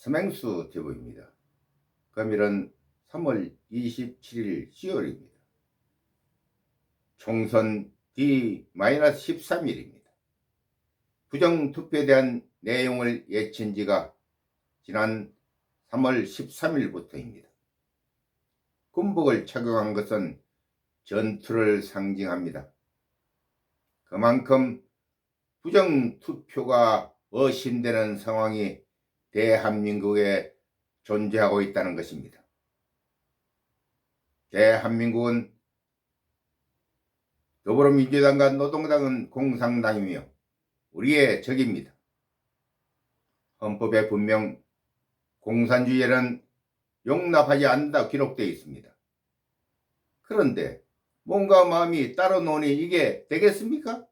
서맹수 제보입니다. 금일은 3월 27일 수요일입니다. 총선 D-13일입니다. 부정투표에 대한 내용을 예친 지가 지난 3월 13일부터입니다. 군복을 착용한 것은 전투를 상징합니다. 그만큼 부정투표가 의심되는 상황이 대한민국에 존재하고 있다는 것입니다. 대한민국은 더불어민주당과 노동당은 공산당이며 우리의 적입니다. 헌법에 분명 공산주의는 용납하지 않는다 기록되어 있습니다. 그런데 몸과 마음이 따로 노니 이게 되겠습니까?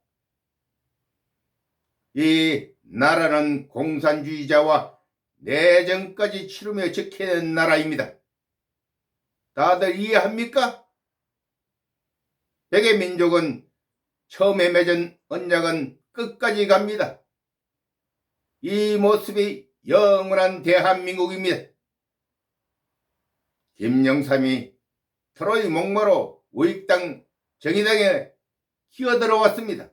이 나라는 공산주의자와 내전까지 치르며 지키는 나라입니다. 다들 이해합니까? 백의 민족은 처음에 맺은 언약은 끝까지 갑니다. 이 모습이 영원한 대한민국입니다. 김영삼이 트로이 목마로 우익당 정의당에 기어들어왔습니다.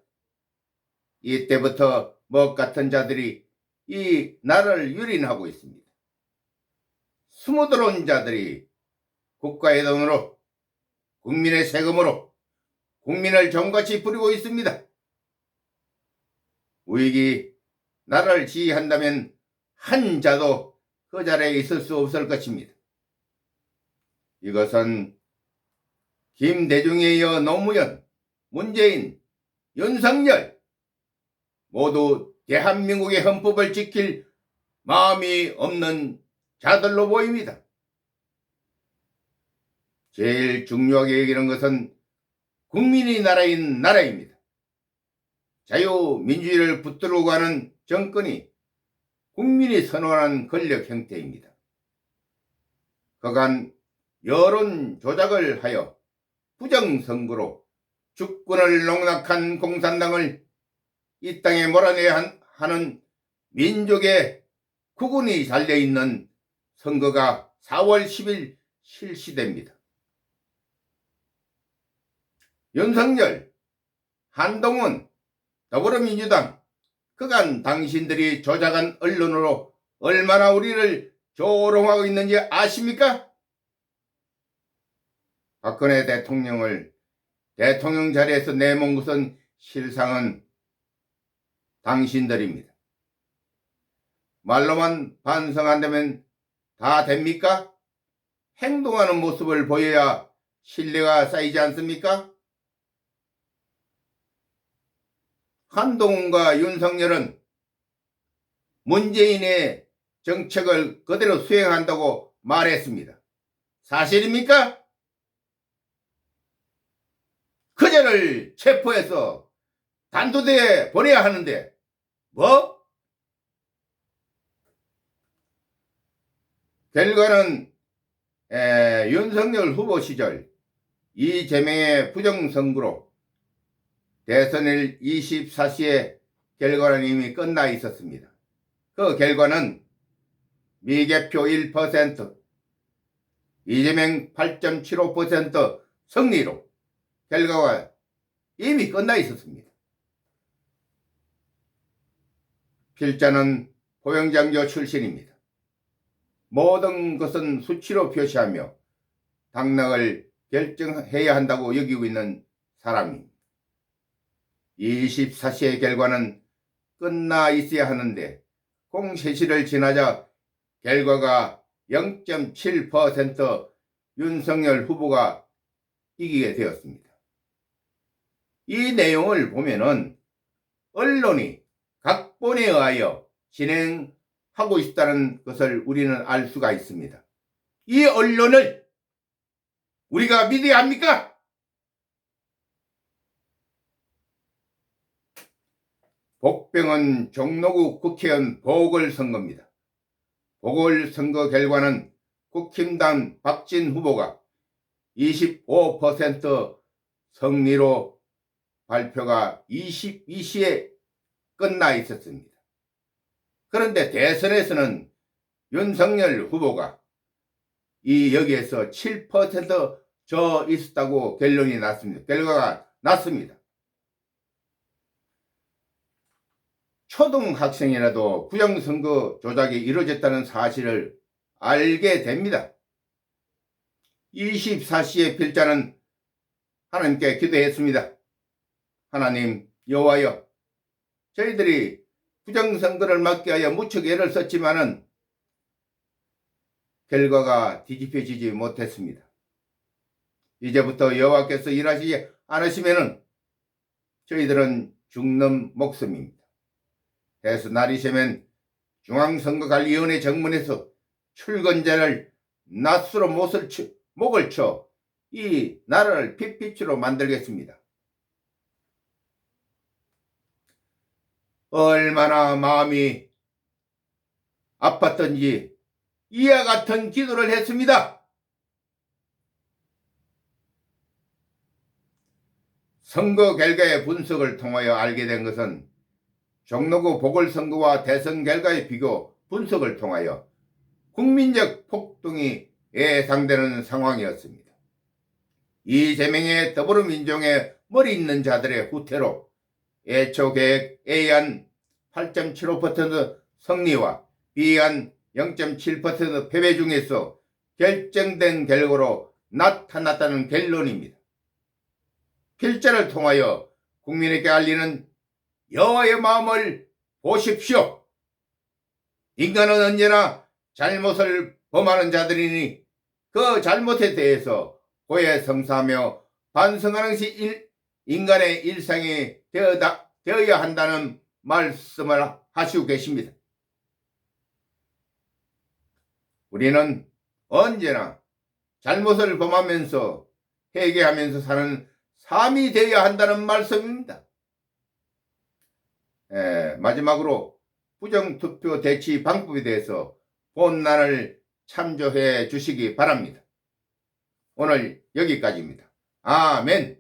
이때부터 먹 같은 자들이 이 나라를 유린하고 있습니다. 숨어들어온 자들이 국가의 돈으로 국민의 세금으로 국민을 종같이 부리고 있습니다. 우익이 나라를 지휘한다면 한 자도 그 자리에 있을 수 없을 것입니다. 이것은 김대중에 이어 노무현, 문재인, 윤석열 모두 대한민국의 헌법을 지킬 마음이 없는 자들로 보입니다. 제일 중요하게 여기는 것은 국민의 나라인 나라입니다. 자유민주주의를 붙들고 하는 정권이 국민이 선언한 권력 형태입니다. 그간 여론 조작을 하여 부정선거로 주권을 농락한 공산당을 이 땅에 몰아내야 하는 민족의 구군이 달려있는 선거가 4월 10일 실시됩니다. 윤석열, 한동훈, 더불어민주당, 그간 당신들이 조작한 언론으로 얼마나 우리를 조롱하고 있는지 아십니까? 박근혜 대통령을 대통령 자리에서 내몬 것은 실상은 당신들입니다. 말로만 반성한다면 다 됩니까? 행동하는 모습을 보여야 신뢰가 쌓이지 않습니까? 한동훈과 윤석열은 문재인의 정책을 그대로 수행한다고 말했습니다. 사실입니까? 그녀를 체포해서 단두대에 보내야 하는데 뭐? 결과는 윤석열 후보 시절 이재명의 부정선거로 대선일 24시에 결과는 이미 끝나 있었습니다. 그 결과는 미개표 1%, 이재명 8.75% 승리로 결과가 이미 끝나 있었습니다. 필자는 포영장교 출신입니다. 모든 것은 수치로 표시하며 당락을 결정해야 한다고 여기고 있는 사람입니다. 24시의 결과는 끝나 있어야 하는데 공세시를 지나자 결과가 0.7% 윤석열 후보가 이기게 되었습니다. 이 내용을 보면은 언론이 각본에 의하여 진행하고 있다는 것을 우리는 알 수가 있습니다. 이 언론을 우리가 믿어야 합니까? 복병은 종로구 국회의원 보궐선거입니다. 보궐선거 결과는 국힘당 박진 후보가 25% 승리로 발표가 22시에 끝나 있었습니다. 그런데 대선에서는 윤석열 후보가 여기에서 7%져 있었다고 결과가 났습니다. 초등학생이라도 부정선거 조작이 이루어졌다는 사실을 알게 됩니다. 24시의 필자는 하나님께 기도했습니다. 하나님 여호와여, 저희들이 부정선거를 막기 위하여 무척 애를 썼지만은 결과가 뒤집혀지지 못했습니다. 이제부터 여호와께서 일하시지 않으시면은 저희들은 죽는 목숨입니다. 그래서 날이 새면 중앙선거관리위원회 정문에서 출근자를 낫수로 목을 쳐 이 나라를 핏빛으로 만들겠습니다. 얼마나 마음이 아팠던지 이와 같은 기도를 했습니다. 선거 결과의 분석을 통하여 알게 된 것은 종로구 보궐선거와 대선 결과의 비교 분석을 통하여 국민적 폭동이 예상되는 상황이었습니다. 이재명의 더불어민주당의 머리 있는 자들의 후퇴로 애초 계획 A안 8.75% 승리와 B안 0.7% 패배 중에서 결정된 결과로 나타났다는 결론입니다. 필자를 통하여 국민에게 알리는 여호와의 마음을 보십시오. 인간은 언제나 잘못을 범하는 자들이니 그 잘못에 대해서 고해성사하며 반성하는 것이 인간의 일상이 되어야 한다는 말씀을 하시고 계십니다. 우리는 언제나 잘못을 범하면서 회개하면서 사는 삶이 되어야 한다는 말씀입니다. 마지막으로 부정투표 대치 방법에 대해서 본란을 참조해 주시기 바랍니다. 오늘 여기까지입니다. 아멘.